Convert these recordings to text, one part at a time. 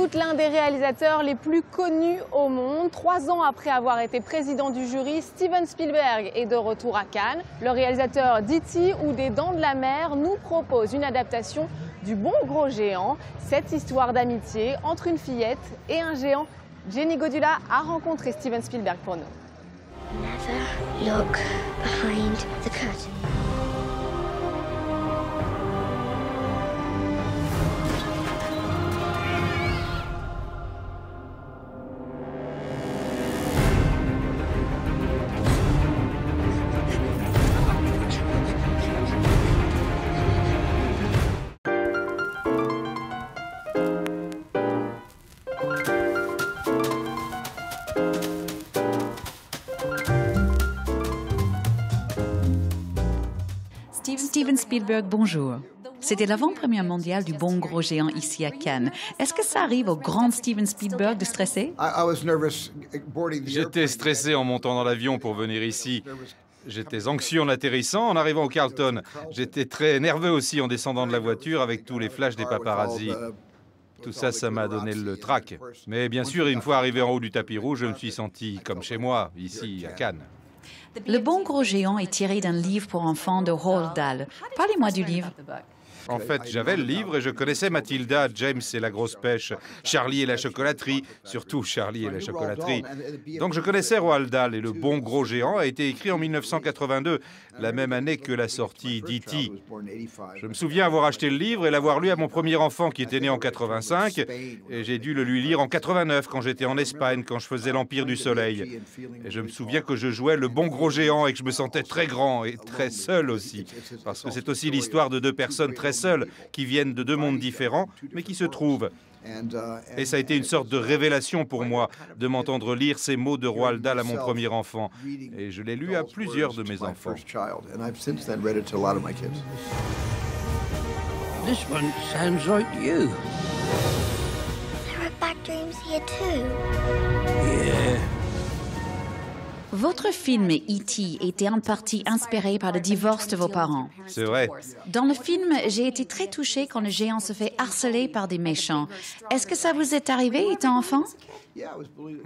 doute l'un des réalisateurs les plus connus au monde. 3 ans après avoir été président du jury, Steven Spielberg est de retour à Cannes. Le réalisateur d'E.T. ou des Dents de la Mer nous propose une adaptation du Bon Gros Géant. Cette histoire d'amitié entre une fillette et un géant. Jenny Godula a rencontré Steven Spielberg pour nous. Never look behind the curtain. Steven Spielberg, bonjour. C'était l'avant-première mondiale du Bon Gros Géant ici à Cannes. Est-ce que ça arrive au grand Steven Spielberg de stresser? J'étais stressé en montant dans l'avion pour venir ici. J'étais anxieux en atterrissant, en arrivant au Carlton. J'étais très nerveux aussi en descendant de la voiture avec tous les flashs des paparazzis. Tout ça, ça m'a donné le trac. Mais bien sûr, une fois arrivé en haut du tapis rouge, je me suis senti comme chez moi, ici à Cannes. Le Bon Gros Géant est tiré d'un livre pour enfants de Roald Dahl. Parlez-moi du livre. En fait, j'avais le livre et je connaissais Mathilda, James et la grosse pêche, Charlie et la chocolaterie, surtout Charlie et la chocolaterie. Donc je connaissais Roald Dahl et Le Bon Gros Géant a été écrit en 1982, la même année que la sortie d'E.T. Je me souviens avoir acheté le livre et l'avoir lu à mon premier enfant qui était né en 85 et j'ai dû le lui lire en 89 quand j'étais en Espagne, quand je faisais l'Empire du Soleil. Et je me souviens que je jouais Le Bon Gros Géant et que je me sentais très grand et très seul aussi, parce que c'est aussi l'histoire de deux personnes très seuls, qui viennent de deux mondes différents, mais qui se trouvent. Et ça a été une sorte de révélation pour moi de m'entendre lire ces mots de Roald Dahl à mon premier enfant. Et je l'ai lu à plusieurs de mes enfants. This one sounds like you. There are bad dreams here too. Yeah. Votre film E.T. était en partie inspiré par le divorce de vos parents. C'est vrai. Dans le film, j'ai été très touchée quand le géant se fait harceler par des méchants. Est-ce que ça vous est arrivé étant enfant?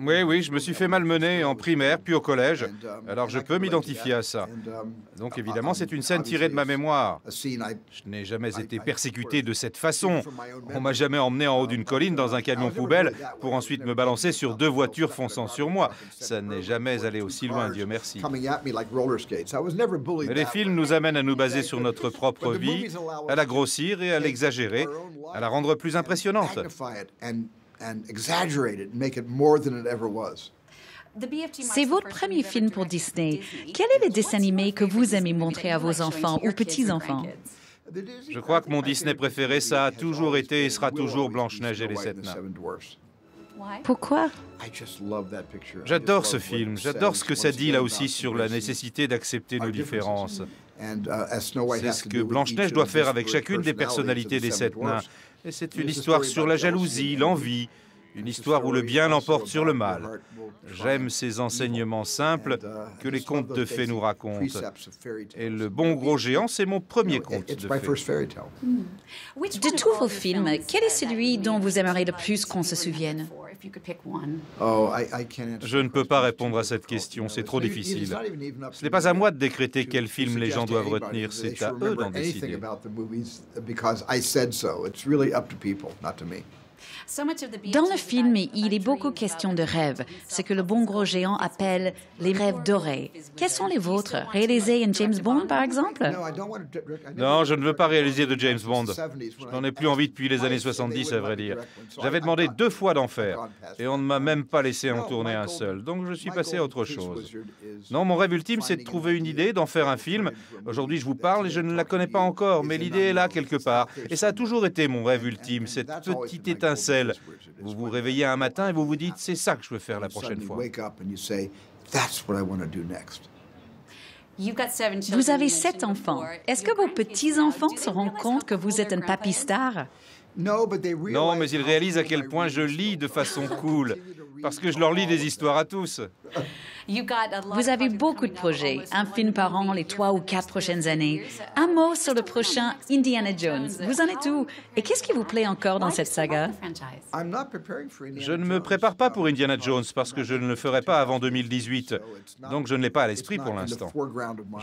Oui, je me suis fait malmener en primaire, puis au collège. Alors je peux m'identifier à ça. Donc évidemment, c'est une scène tirée de ma mémoire. Je n'ai jamais été persécuté de cette façon. On m'a jamais emmené en haut d'une colline dans un camion poubelle pour ensuite me balancer sur deux voitures fonçant sur moi. Ça n'est jamais allé aussi loin, Dieu merci. Mais les films nous amènent à nous baser sur notre propre vie, à la grossir et à l'exagérer, à la rendre plus impressionnante. C'est votre premier film pour Disney. Quel est le dessin animé que vous aimez montrer à vos enfants ou petits-enfants? Je crois que mon Disney préféré, ça a toujours été et sera toujours Blanche-Neige et les 7 nains. Pourquoi? J'adore ce film, j'adore ce que ça dit là aussi sur la nécessité d'accepter nos différences. C'est ce que Blanche-Neige doit faire avec chacune des personnalités des 7 nains. Et c'est une histoire sur la jalousie, l'envie, une histoire où le bien l'emporte sur le mal. J'aime ces enseignements simples que les contes de fées nous racontent. Et Le Bon Gros Géant, c'est mon premier conte de fées. De tous vos films, quel est celui dont vous aimeriez le plus qu'on se souvienne? Je ne peux pas répondre à cette question, c'est trop difficile. Ce n'est pas à moi de décréter quel film les gens doivent retenir, c'est à eux d'en décider. Dans le film, il est beaucoup question de rêves, ce que le Bon Gros Géant appelle les rêves dorés. Quels sont les vôtres? Réaliser un James Bond, par exemple? Non, je ne veux pas réaliser de James Bond. Je n'en ai plus envie depuis les années 70, à vrai dire. J'avais demandé 2 fois d'en faire, et on ne m'a même pas laissé en tourner un seul, donc je suis passé à autre chose. Non, mon rêve ultime, c'est de trouver une idée, d'en faire un film. Aujourd'hui, je vous parle et je ne la connais pas encore, mais l'idée est là quelque part. Et ça a toujours été mon rêve ultime, cette petite étincelle. Vous vous réveillez un matin et vous vous dites, c'est ça que je veux faire la prochaine fois. Vous avez 7 enfants. Est-ce que vos petits-enfants se rendent compte que vous êtes un papy star? Non, mais ils réalisent à quel point je lis de façon cool, parce que je leur lis des histoires à tous. Vous avez beaucoup de projets, un film par an les 3 ou 4 prochaines années. Un mot sur le prochain Indiana Jones. Vous en êtes où? Et qu'est-ce qui vous plaît encore dans cette saga? Je ne me prépare pas pour Indiana Jones parce que je ne le ferai pas avant 2018. Donc je ne l'ai pas à l'esprit pour l'instant.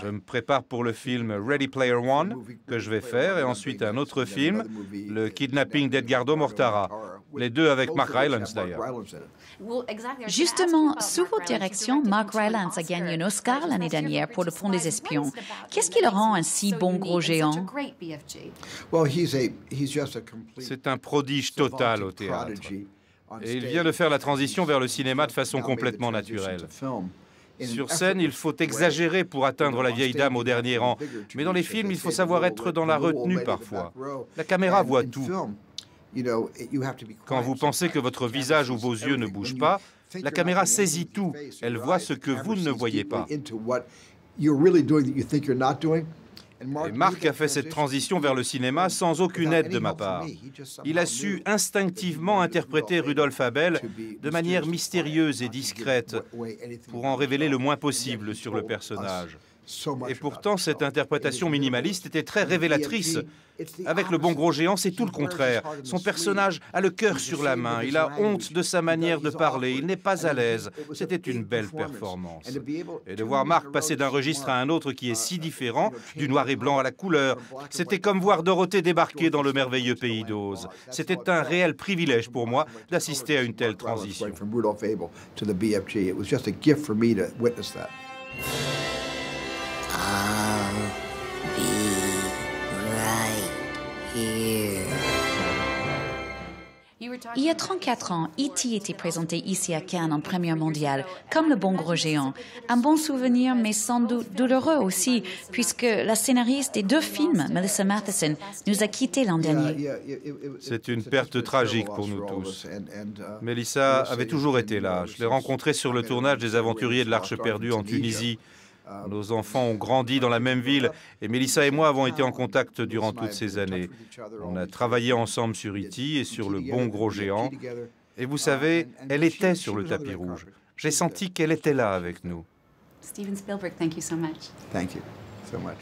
Je me prépare pour le film Ready Player One que je vais faire et ensuite un autre film, le Kidnapping d'Edgardo Mortara. Les deux avec Mark Rylance d'ailleurs. Justement, sous votre direction, Mark Rylance a gagné un Oscar l'année dernière pour Le Pont des Espions. Qu'est-ce qui le rend un si bon gros géant? C'est un prodige total au théâtre. Et il vient de faire la transition vers le cinéma de façon complètement naturelle. Sur scène, il faut exagérer pour atteindre la vieille dame au dernier rang. Mais dans les films, il faut savoir être dans la retenue parfois. La caméra voit tout. Quand vous pensez que votre visage ou vos yeux ne bougent pas, la caméra saisit tout. Elle voit ce que vous ne voyez pas. Et Mark a fait cette transition vers le cinéma sans aucune aide de ma part. Il a su instinctivement interpréter Rudolf Abel de manière mystérieuse et discrète pour en révéler le moins possible sur le personnage. Et pourtant, cette interprétation minimaliste était très révélatrice. Avec le bon gros géant, c'est tout le contraire. Son personnage a le cœur sur la main, il a honte de sa manière de parler, il n'est pas à l'aise. C'était une belle performance. Et de voir Mark passer d'un registre à un autre qui est si différent, du noir et blanc à la couleur, c'était comme voir Dorothée débarquer dans le merveilleux pays d'Oz. C'était un réel privilège pour moi d'assister à une telle transition. Il y a 34 ans, E.T. était présenté ici à Cannes en première mondiale, comme le bon gros géant. Un bon souvenir, mais sans doute douloureux aussi, puisque la scénariste des 2 films, Melissa Mathison, nous a quittés l'an dernier. C'est une perte tragique pour nous tous. Melissa avait toujours été là. Je l'ai rencontrée sur le tournage des Aventuriers de l'Arche perdue en Tunisie. Nos enfants ont grandi dans la même ville et Melissa et moi avons été en contact durant toutes ces années. On a travaillé ensemble sur E.T. et sur le bon gros géant. Et vous savez, elle était sur le tapis rouge. J'ai senti qu'elle était là avec nous. Steven Spielberg, thank you so much. Thank you so much.